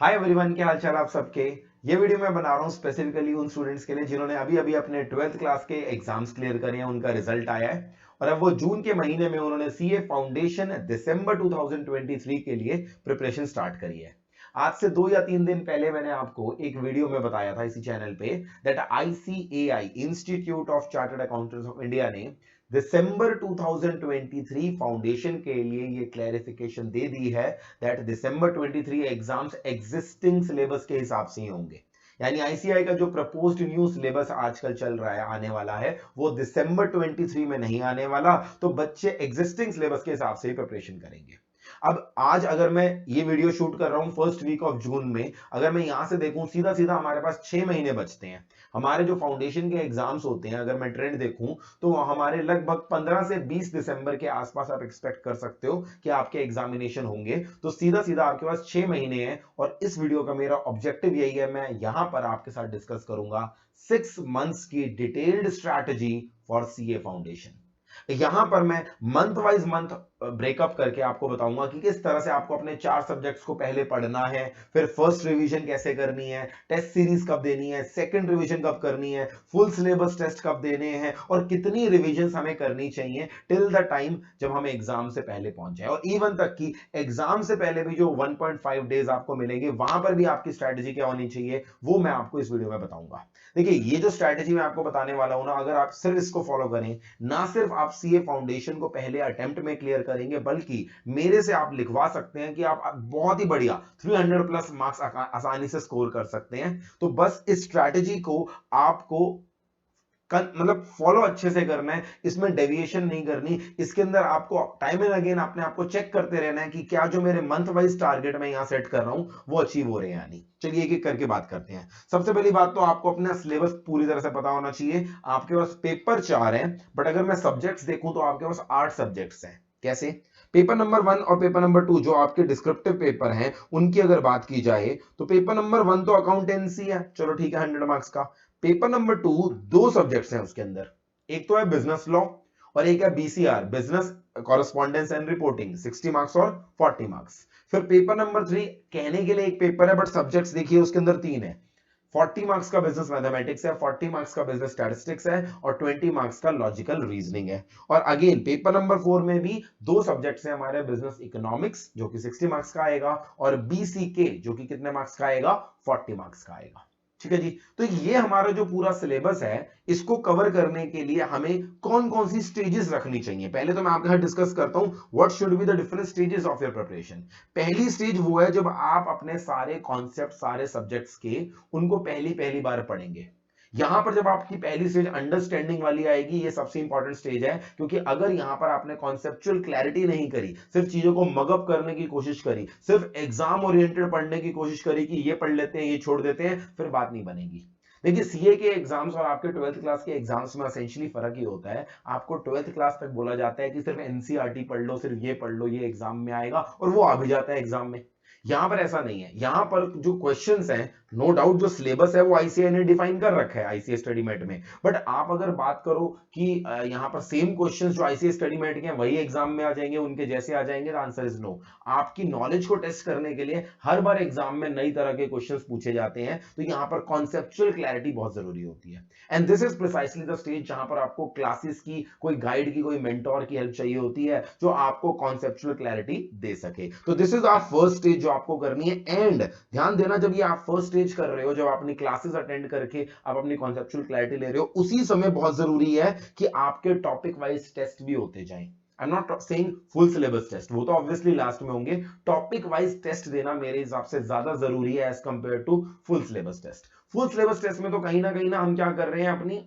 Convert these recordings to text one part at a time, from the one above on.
Hi everyone, क्या हाल चाल आप सबके। ये वीडियो मैं बना रहा हूँ स्पेसिफिकली उन स्टूडेंट्स के लिए जिन्होंने अभी अभी अपने 12th क्लास के एग्जाम्स क्लियर करे हैं, उनका रिजल्ट आया है और अब वो जून के महीने में उन्होंने सीए फाउंडेशन दिसंबर 2023 के लिए प्रिपरेशन स्टार्ट करी है। आज से 2 या 3 दिन पहले मैंने आपको एक वीडियो में बताया था इसी चैनल पे that ICAI institute of chartered accountants of India ने दिसंबर 2023 फाउंडेशन के लिए ये क्लैरिफिकेशन दे दी है that December 23 exams existing syllabus के हिसाब से ही होंगे। यानी आईसीआई का जो प्रपोज्ड न्यू सिलेबस आजकल चल रहा है, आने वाला है, वो दिसंबर 23 में नहीं आने वाला। तो बच्चे एग्जिस्टिंग सिलेबस के हिसाब से ही प्रिपरेशन करेंगे। अब आज अगर मैं ये वीडियो शूट कर रहा हूं फर्स्ट वीक ऑफ जून में, अगर मैं यहां से देखूं सीधा सीधा हमारे पास 6 महीने बचते हैं। हमारे जो फाउंडेशन के एग्जाम्स होते हैं, अगर मैं ट्रेंड देखूं तो हमारे लगभग 15 से 20 दिसंबर के आसपास आप एक्सपेक्ट कर सकते हो कि आपके एग्जामिनेशन होंगे। तो सीधा सीधा आपके पास 6 महीने हैं और इस वीडियो का मेरा ऑब्जेक्टिव यही है, मैं यहां पर आपके साथ डिस्कस करूंगा 6 मंथ्स की detailed strategy for CA foundation. यहां पर मैं मंथ वाइज मंथ ब्रेकअप करके आपको बताऊंगा कि किस तरह से आपको अपने 4 सब्जेक्ट्स को पहले पढ़ना है, फिर फर्स्ट रिवीजन कैसे करनी है, टेस्ट सीरीज कब देनी है, सेकंड रिवीजन कब करनी है, फुल सिलेबस टेस्ट कब देने हैं और कितनी रिवीजन हमें करनी चाहिए टिल द टाइम जब हम एग्जाम से पहले पहुंच जाए। और इवन तक कि एग्जाम से पहले भी जो 1.5 डेज आपको मिलेंगे वहां पर भी आपकी स्ट्रैटेजी क्या होनी चाहिए, वो मैं आपको इस वीडियो में बताऊंगा। देखिए, ये जो स्ट्रैटेजी मैं आपको बताने वाला हूं ना, अगर आप सिर्फ इसको फॉलो करें, ना सिर्फ आप सीए फाउंडेशन को पहले अटेम्प्ट में क्लियर करेंगे, बल्कि मेरे से आप लिखवा सकते हैं कि आप बहुत ही बढ़िया 300 प्लस मार्क्स आसानी से स्कोर कर सकते हैं। तो बस इस स्ट्रैटेजी को आपको मतलब फॉलो अच्छे से करना है, इसमें डेविएशन नहीं करनी। इसके अंदर आपको टाइम एंड अगेन अपने आप को चेक करते रहना है कि क्या जो मेरे मंथ वाइज टारगेट मैं यहां सेट कर रहा हूं वो अचीव हो रहे हैं या नहीं। चलिए एक एक करके बात करते हैं। सबसे पहली बात तो आपको अपना सिलेबस पूरी तरह से पता होना चाहिए। आपके पास पेपर 4 हैं, बट अगर मैं सब्जेक्ट्स देखूं तो आपके पास 8 सब्जेक्ट्स हैं। कैसे? पेपर नंबर 1 और पेपर नंबर 2 जो आपके डिस्क्रिप्टिव पेपर हैं, उनकी अगर बात की जाए तो पेपर नंबर 1 तो अकाउंटेंसी है, चलो ठीक है, 100 मार्क्स का। पेपर नंबर 2 दो सब्जेक्ट्स हैं उसके अंदर, एक तो है बिजनेस लॉ और एक है BCR, business correspondence and reporting, 60 marks और 40 मार्क्स। फिर पेपर नंबर 3 कहने के लिए एक पेपर है, बट सब्जेक्ट्स देखिए उसके अंदर 3 है। 40 मार्क्स का बिजनेस मैथमेटिक्स है, 40 मार्क्स का बिजनेस स्टैटिस्टिक्स है और 20 मार्क्स का लॉजिकल रीजनिंग है। और अगेन पेपर नंबर 4 में भी दो सब्जेक्ट्स हैं हमारे, बिजनेस इकोनॉमिक्स जो कि 60 मार्क्स का आएगा और बीसीके जो कि कितने मार्क्स का आएगा, 40 मार्क्स का आएगा। ठीक है जी। तो ये हमारा जो पूरा सिलेबस है, इसको कवर करने के लिए हमें कौन कौन सी स्टेजेस रखनी चाहिए, पहले तो मैं आपके साथ डिस्कस करता हूं what should be the different stages of your preparation. पहली स्टेज वो है जब आप अपने सारे कॉन्सेप्ट, सारे सब्जेक्ट्स के, उनको पहली पहली बार पढ़ेंगे। यहां पर जब आपकी पहली स्टेज अंडरस्टैंडिंग वाली आएगी, ये सबसे इंपॉर्टेंट स्टेज है, क्योंकि अगर यहां पर आपने कॉन्सेप्चुअल क्लैरिटी नहीं करी, सिर्फ चीजों को मगअप करने की कोशिश करी, सिर्फ एग्जाम ओरिएंटेड पढ़ने की कोशिश करी कि ये पढ़ लेते हैं, ये छोड़ देते हैं, फिर बात नहीं बनेगी। देखिए, सीए के एग्जाम्स और आपके 12th क्लास के एग्जाम्स में एसेंशियली फर्क ही होता है। आपको 12th क्लास तक बोला जाता है कि सिर्फ एनसीईआरटी पढ़ लो, सिर्फ ये पढ़ लो, ये एग्जाम में आएगा, और वो आ भी जाता है एग्जाम में। यहां पर ऐसा नहीं है। यहां पर जो क्वेश्चंस हैं, नो डाउट जो सिलेबस है वो आईसीएआई ने डिफाइन कर रखा है आईसीए स्टडी मेट में, बट आप अगर बात करो कि यहां पर सेम क्वेश्चंस जो आईसीए स्टडी मेट के हैं वही एग्जाम में आ जाएंगे, उनके जैसे आ जाएंगे, आंसर इज नो। आपकी नॉलेज को टेस्ट करने के लिए हर बार एग्जाम में नई तरह के क्वेश्चंस पूछे जाते हैं, तो यहां पर कॉन्सेप्चुअल क्लैरिटी बहुत जरूरी होती है। And this is precisely the stage जहां पर आपको क्लासेस की, कोई गाइड की, कोई मेंटोर की हेल्प चाहिए होती है जो आपको कॉन्सेप्चुअल क्लैरिटी दे सके। तो this is our first stage जो आपको करनी है। एंड ध्यान देना, जब ये आप फर्स्ट स्टेज कर रहे हो, जब अपनी क्लासेस अटेंड करके आप अपनी कॉन्सेप्चुअल क्लैरिटी ले रहे हो, उसी समय बहुत जरूरी है कि आपके टॉपिक वाइज टेस्ट भी होते जाएं। I am not saying full syllabus test, वो तो ऑब्वियसली लास्ट में होंगे। टॉपिक वाइज टेस्ट देना मेरे हिसाब से ज्यादा जरूरी है as compared to full syllabus test. Full syllabus test में तो कहीं ना हम क्या कर रहे हैं, अपनी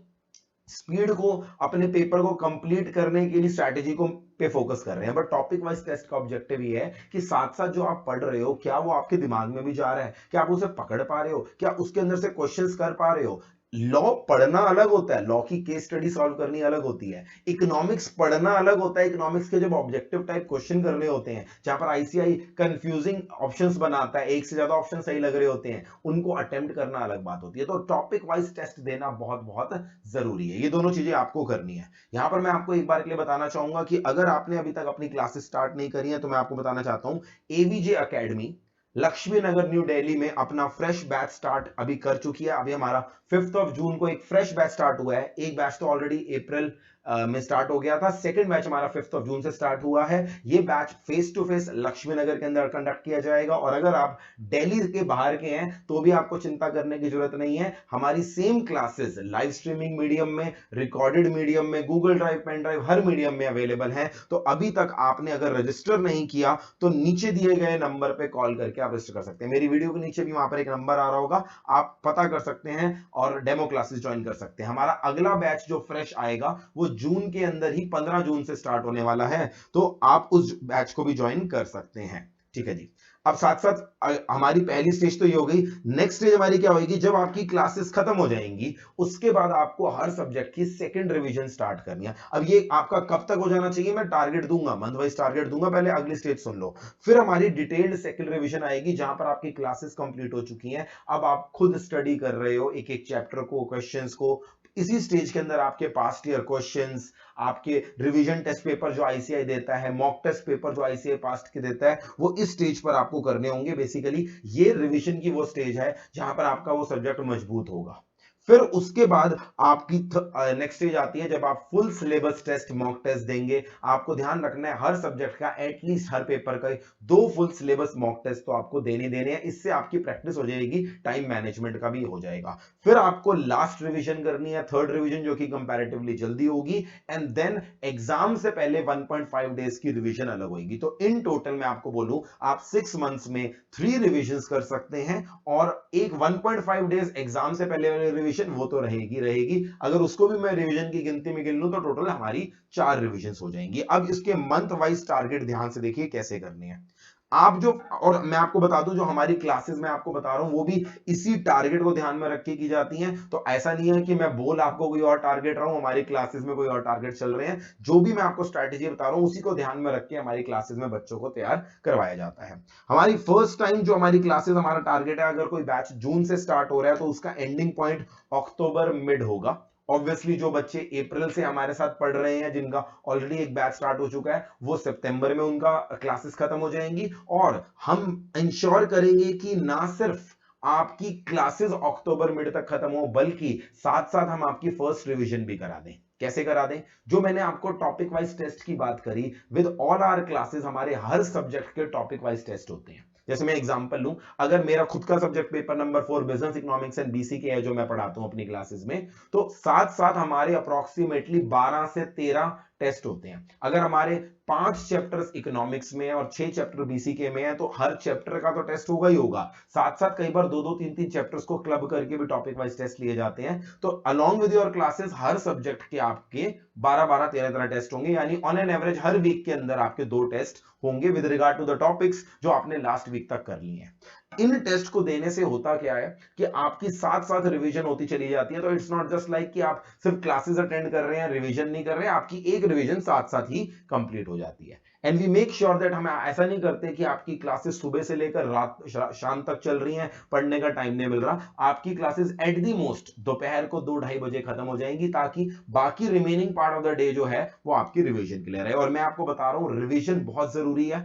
स्पीड को, अपने पेपर को कंप्लीट करने के लिए स्ट्रैटेजी को पे फोकस कर रहे हैं। बट टॉपिक वाइज टेस्ट का ऑब्जेक्टिव ये है कि साथ साथ जो आप पढ़ रहे हो, क्या वो आपके दिमाग में भी जा रहा है, क्या आप उसे पकड़ पा रहे हो, क्या उसके अंदर से क्वेश्चंस कर पा रहे हो। लॉ पढ़ना अलग होता है, लॉ की केस स्टडी सॉल्व करनी अलग होती है। इकोनॉमिक्स पढ़ना अलग होता है, इकोनॉमिक्स के जब ऑब्जेक्टिव टाइप क्वेश्चन करने होते हैं, जहां पर आईसीआई कंफ्यूजिंग ऑप्शंस बनाता है, एक से ज्यादा ऑप्शन सही लग रहे होते हैं, उनको अटेम्प्ट करना अलग बात होती है। तो टॉपिक वाइज टेस्ट देना बहुत बहुत जरूरी है। ये दोनों चीजें आपको करनी है। यहां पर मैं आपको एक बार के लिए बताना चाहूंगा कि अगर आपने अभी तक अपनी क्लासेस स्टार्ट नहीं करी है, तो मैं आपको बताना चाहता हूं एवीजे अकेडमी लक्ष्मी नगर न्यू दिल्ली में अपना फ्रेश बैच स्टार्ट अभी कर चुकी है। अभी हमारा 5 जून को एक फ्रेश बैच स्टार्ट हुआ है। एक बैच तो ऑलरेडी अप्रैल में स्टार्ट हो गया था, सेकंड बैच हमारा 5 जून से स्टार्ट हुआ है। ये batch face to face Laxmi Nagar के अंदर कंडक्ट किया जाएगा, और अगर आप दिल्ली के बाहर के हैं तो भी आपको चिंता करने की जरूरत नहीं है। हमारी same classes live streaming medium में, रिकॉर्डेड मीडियम में, गूगल ड्राइव, पेन ड्राइव, हर मीडियम में अवेलेबल है। तो अभी तक आपने अगर रजिस्टर नहीं किया तो नीचे दिए गए नंबर पे कॉल करके आप रजिस्टर कर सकते हैं। मेरी वीडियो के नीचे भी वहां पर एक नंबर आ रहा होगा, आप पता कर सकते हैं और डेमो क्लासेस ज्वाइन कर सकते हैं। हमारा अगला बैच जो फ्रेश आएगा वो जून के अंदर ही 15 जून से स्टार्ट होने वाला है, तो आप उस बैच को भी ज्वाइन कर सकते हैं। ठीक है जी। अब साथ साथ हमारी पहली स्टेज तो ये हो गई। नेक्स्ट स्टेज हमारी क्या होगी, जब आपकी क्लासेस खत्म हो जाएंगी उसके बाद आपको हर सब्जेक्ट की सेकंड रिवीजन स्टार्ट करनी है। अब ये आपका कब तक हो जाना चाहिए, मैं टारगेट दूंगा, मंथ वाइज टारगेट दूंगा, पहले अगली स्टेज सुन लो। फिर हमारी डिटेल्ड सेकंड रिवीजन आएगी जहां पर आपकी क्लासेस कंप्लीट हो चुकी हैं। अब आप खुद स्टडी कर रहे हो एक एक चैप्टर को, क्वेश्चंस को। इसी स्टेज के अंदर आपके पास्ट ईयर क्वेश्चंस, आपके रिवीजन टेस्ट पेपर जो आईसीआई देता है, मॉक टेस्ट पेपर जो आईसीआई पास्ट के देता है, वो इस स्टेज पर आपको करने होंगे। बेसिकली ये रिवीजन की वो स्टेज है जहां पर आपका वो सब्जेक्ट मजबूत होगा। फिर उसके बाद आपकी नेक्स्ट स्टेज आती है जब आप full syllabus test, mock test देंगे। आपको ध्यान रखना है हर सब्जेक्ट का एटलीस्ट हर पेपर का 2 फुल सिलेबस मॉक टेस्ट तो आपको देने हैं। इससे आपकी प्रैक्टिस हो जाएगी, टाइम मैनेजमेंट का भी हो जाएगा। फिर आपको लास्ट रिवीजन करनी है, थर्ड रिवीजन, जो कि कंपैरेटिवली जल्दी होगी। एंड देन एग्जाम से पहले 1.5 डेज की रिवीजन अलग होगी। तो इन टोटल मैं आपको बोलूं, आप 6 मंथ्स में 3 रिवीजन कर सकते हैं, और एक 1.5 डेज एग्जाम से पहले वाली रिवीजन वो तो रहेगी। अगर उसको भी मैं रिवीजन की गिनती में गिन लूं तो टोटल हमारी 4 रिवीजन हो जाएंगी। अब इसके मंथ वाइज टारगेट ध्यान से देखिए कैसे करनी है आप जो, और मैं आपको बता दूं जो हमारी क्लासेस में आपको बता रहा हूं वो भी इसी टारगेट को ध्यान में रख के की जाती हैं। तो ऐसा नहीं है कि मैं बोल आपको कोई और टारगेट रहा हूं, हमारी क्लासेस में कोई और टारगेट चल रहे हैं। जो भी मैं आपको स्ट्रैटेजी बता रहा हूं उसी को ध्यान में रख के हमारी क्लासेस में बच्चों को तैयार करवाया जाता है। हमारी फर्स्ट टाइम जो हमारी क्लासेस, हमारा टारगेट है अगर कोई बैच जून से स्टार्ट हो रहा है तो उसका एंडिंग पॉइंट अक्टूबर मिड होगा। ऑब्वियसली जो बच्चे अप्रैल से हमारे साथ पढ़ रहे हैं, जिनका ऑलरेडी एक बैच स्टार्ट हो चुका है, वो सितंबर में उनका क्लासेस खत्म हो जाएंगी। और हम इंश्योर करेंगे कि ना सिर्फ आपकी क्लासेस अक्टूबर मिड तक खत्म हो, बल्कि साथ साथ हम आपकी फर्स्ट रिवीजन भी करा दें। कैसे करा दें, जो मैंने आपको टॉपिक वाइज टेस्ट की बात करी, विद ऑल आवर क्लासेस हमारे हर सब्जेक्ट के टॉपिक वाइज टेस्ट होते हैं। जैसे मैं एग्जांपल लूं, अगर मेरा खुद का subject paper number 4 business economics and BC के है जो मैं पढ़ाता हूं अपनी क्लासेस में, तो साथ साथ हमारे अप्रोक्सीमेटली 12 से 13 टेस्ट होते हैं। अगर हमारे 5 चैप्टर्स इकोनॉमिक्स में और 6 चैप्टर बीसी के में है तो हर चैप्टर का तो टेस्ट होगा ही होगा। साथ साथ कई बार 2-2 3-3 चैप्टर्स को क्लब करके भी टॉपिक वाइज टेस्ट लिए जाते हैं। तो अलोंग विद योर क्लासेस हर सब्जेक्ट के आपके 12-12 13 टेस्ट होंगे, यानी ऑन एन एवरेज हर वीक के अंदर आपके 2 टेस्ट होंगे with regard to the topics जो आपने लास्ट वीक तक कर लिए हैं। इन टेस्ट को देने से होता क्या है कि आपकी साथ साथ रिवीजन होती चली जाती है। तो इट्स नॉट जस्ट लाइक कि आप सिर्फ क्लासेस अटेंड कर रहे हैं, रिवीजन नहीं कर रहे हैं, आपकी एक रिवीजन साथ साथ ही कंप्लीट हो जाती है। And we make sure that, हम ऐसा नहीं करते कि आपकी क्लासेस सुबह से लेकर रात शाम तक चल रही हैं, पढ़ने का टाइम नहीं मिल रहा। आपकी क्लासेस एट दी मोस्ट दोपहर को 2-2:30 बजे खत्म हो जाएंगी, ताकि बाकी remaining part of the day जो है वो आपकी रिवीजन क्लियर है। और मैं आपको बता रहा हूं रिवीजन बहुत जरूरी है,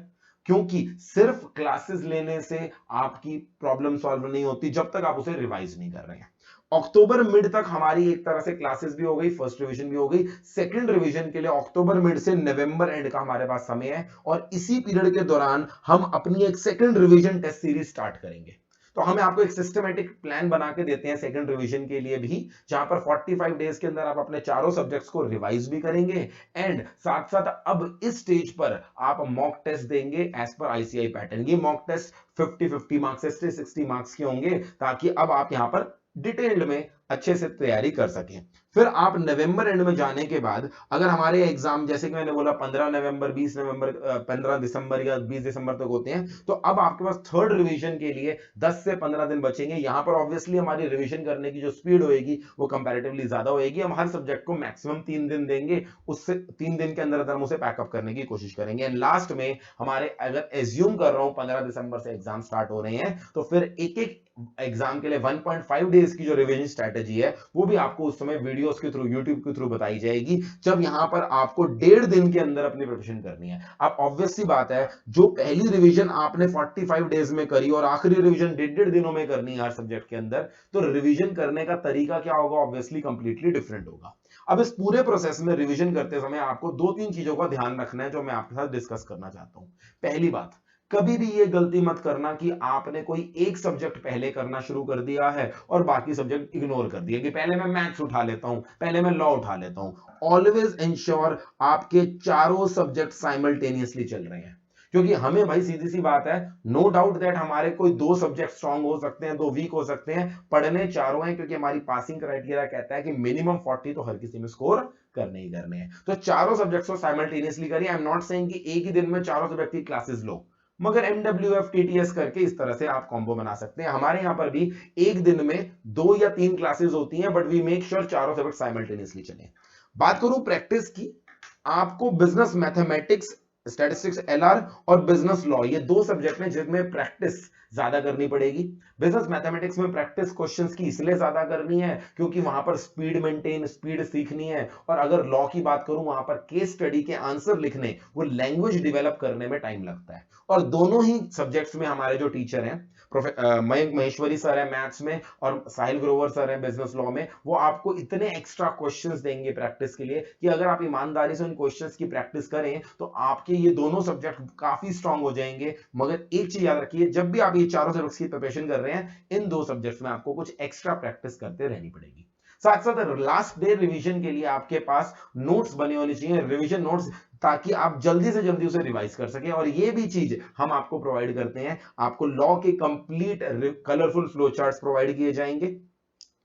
क्योंकि सिर्फ क्लासेस लेने से आपकी प्रॉब्लम सॉल्व नहीं होती जब तक आप उसे रिवाइज नहीं कर रहे हैं। अक्टूबर मिड तक हमारी एक तरह से क्लासेस भी हो गई, फर्स्ट रिवीजन भी हो गई। सेकंड रिवीजन के लिए अक्टूबर मिड से नवंबर एंड का हमारे पास समय है, और इसी पीरियड के दौरान हम अपनी एक second revision test series start करेंगे। तो हमें आपको एक सिस्टमेटिक प्लान बना के देते हैं सेकंड रिवीजन के लिए भी, जहां पर 45 डेज के अंदर आप अपने चारों सब्जेक्ट्स को रिवाइज भी करेंगे, एंड साथ साथ अब इस स्टेज पर आप मॉक टेस्ट देंगे एज पर आईसीआई पैटर्न। ये मॉक टेस्ट 50-50 मार्क्स, 60-60 मार्क्स के होंगे, ताकि अब आप यहां पर डिटेल्ड में अच्छे से तैयारी कर सकें। फिर आप नवंबर एंड में जाने के बाद, अगर हमारे एग्जाम जैसे कि मैंने बोला 15 नवंबर, 20 नवंबर, 15 दिसंबर या 20 दिसंबर तक होते हैं, तो अब आपके पास थर्ड रिवीजन के लिए 10 से 15 दिन बचेंगे। यहां पर ऑब्वियसली हमारी रिवीजन करने की जो स्पीड होगी वो कंपैरेटिवली ज्यादा होगी। हम हर सब्जेक्ट को मैक्सिमम 3 दिन देंगे, उससे 3 दिन के अंदर हम उसे पैकअप करने की कोशिश करेंगे। एंड लास्ट में हमारे, अगर एज्यूम कर रहा हूं 15 दिसंबर से एग्जाम स्टार्ट हो रहे हैं, तो फिर एक एक एग्जाम के लिए 1.5 डेज की जो रिवीजन स्ट्रेटेजी है वो भी आपको उस समय वीडियोस के थ्रू, यूट्यूब के थ्रू बताई जाएगी, जब यहां पर आपको 1.5 दिन के अंदर अपनी प्रिपरेशन करनी है। अब ऑब्वियस सी बात है, जो पहली रिवीजन आपने 45 डेज में करी और आखिरी रिवीजन 1.5 दिनों में करनी है हर सब्जेक्ट के अंदर, तो रिवीजन करने का तरीका क्या होगा, ऑब्वियसली कंप्लीटली डिफरेंट होगा। अब इस पूरे प्रोसेस में रिवीजन करते समय आपको 2-3 चीजों का ध्यान रखना है, जो मैं आपके साथ डिस्कस करना चाहता हूं। पहली बात, कभी भी ये गलती मत करना कि आपने कोई एक सब्जेक्ट पहले करना शुरू कर दिया है और बाकी सब्जेक्ट इग्नोर कर दिए कि पहले मैं मैथ्स उठा लेता हूं, पहले मैं लॉ उठा लेता हूं। ऑलवेज इंश्योर आपके चारों सब्जेक्ट साइमल्टेनियसली चल रहे हैं, क्योंकि हमें भाई सीधी सी बात है, नो डाउट दैट हमारे कोई 2 सब्जेक्ट स्ट्रांग हो सकते हैं, 2 वीक हो सकते हैं, पढ़ने चारों हैं, क्योंकि हमारी पासिंग क्राइटेरिया कहता है कि मिनिमम 40 तो हर किसी में स्कोर करने ही करने हैं। तो चारों सब्जेक्ट्स को साइमल्टेनियसली करिए। आई एम नॉट सेइंग कि एक ही दिन में चारों सब्जेक्ट की क्लासेस लो, मगर MWF TTS करके इस तरह से आप कॉम्बो बना सकते हैं। हमारे यहां पर भी एक दिन में 2 या 3 क्लासेस होती हैं, बट वी मेक श्योर चारों सब्जेक्ट साइमल्टेनियसली चले। बात करूं प्रैक्टिस की, आपको बिजनेस मैथमेटिक्स, स्टैटिस्टिक्स LR और बिजनेस लॉ, ये 2 सब्जेक्ट हैं जिसमें प्रैक्टिस ज्यादा करनी पड़ेगी। बिजनेस मैथमेटिक्स में प्रैक्टिस क्वेश्चंस की इसलिए ज्यादा करनी है क्योंकि वहां पर स्पीड सीखनी है, और अगर लॉ की बात करूं, वहां पर केस स्टडी के आंसर लिखने, वो लैंग्वेज डेवलप करने में टाइम लगता है। और दोनों ही सब्जेक्ट्स में हमारे जो टीचर हैं, मयंक महेश्वरी सर है मैथ्स में और साहिल ग्रोवर सर है बिजनेस लॉ में, वो आपको इतने एक्स्ट्रा क्वेश्चंस देंगे प्रैक्टिस के लिए कि अगर आप ईमानदारी से उन क्वेश्चंस की प्रैक्टिस करें तो आपके ये दोनों सब्जेक्ट काफी स्ट्रांग हो जाएंगे। मगर एक चीज याद रखिए, जब भी आप ये चारों सब्जेक्ट्स की प्रिपरेशन कर रहे हैं, इन 2 सब्जेक्ट्स में आपको कुछ एक्स्ट्रा प्रैक्टिस करते रहनी पड़ेगी। साथ साथ लास्ट डे रिवीजन के लिए आपके पास नोट्स बने होने चाहिए, रिवीजन नोट्स, ताकि आप जल्दी से जल्दी उसे रिवाइज कर सकें। और ये भी चीज हम आपको प्रोवाइड करते हैं, आपको लॉ के complete colourful flow charts provide किए जाएंगे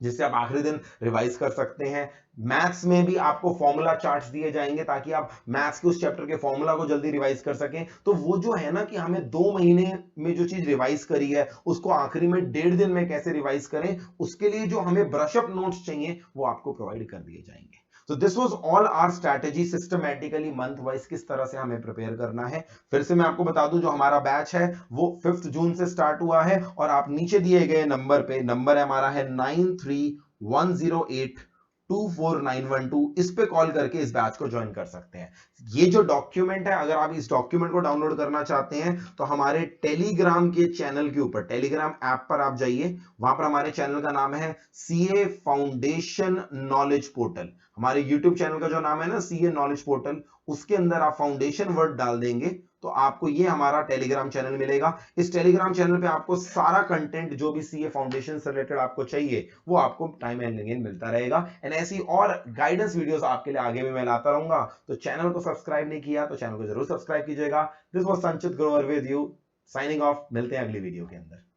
जिससे आप आखिरी दिन रिवाइज कर सकते हैं। मैथ्स में भी आपको फॉर्मूला चार्ट्स दिए जाएंगे ताकि आप मैथ्स के उस चैप्टर के फॉर्मूला को जल्दी रिवाइज कर सकें। तो वो जो है ना कि हमें 2 महीने में जो चीज रिवाइज करी है उसको आखिरी में 1.5 दिन में कैसे रिवाइज करें, उसके लिए जो हमें ब्रशअप नोट्स चाहिए वो आपको प्रोवाइड कर दिए जाएंगे। तो this was all our strategy, systematically month wise किस तरह से हमें प्रिपेयर करना है। फिर से मैं आपको बता दूं, जो हमारा बैच है वो 5 जून से स्टार्ट हुआ है, और आप नीचे दिए गए नंबर पे, नंबर है हमारा है 9310824912, इस पे कॉल करके इस बैच को ज्वाइन कर सकते हैं। ये जो डॉक्यूमेंट है, अगर आप इस डॉक्यूमेंट को डाउनलोड करना चाहते हैं तो हमारे टेलीग्राम के चैनल के ऊपर, टेलीग्राम ऐप पर आप जाइए, वहां पर हमारे चैनल का नाम है CA फाउंडेशन नॉलेज पोर्टल। हमारे यूट्यूब चैनल का जो नाम है ना CA नॉलेज पोर्टल, उसके अंदर आप फाउंडेशन वर्ड डाल देंगे तो आपको ये हमारा टेलीग्राम चैनल मिलेगा। इस टेलीग्राम चैनल पे आपको सारा कंटेंट जो भी CA फाउंडेशन से रिलेटेड आपको चाहिए वो आपको टाइम एंड अगेन मिलता रहेगा। एंड ऐसी और गाइडेंस वीडियोस आपके लिए आगे भी मैं लाता रहूंगा। तो चैनल को सब्सक्राइब नहीं किया तो चैनल को जरूर सब्सक्राइब कीजिएगा। दिस वाज संचित Grover with you, signing off. मिलते हैं अगली वीडियो के अंदर।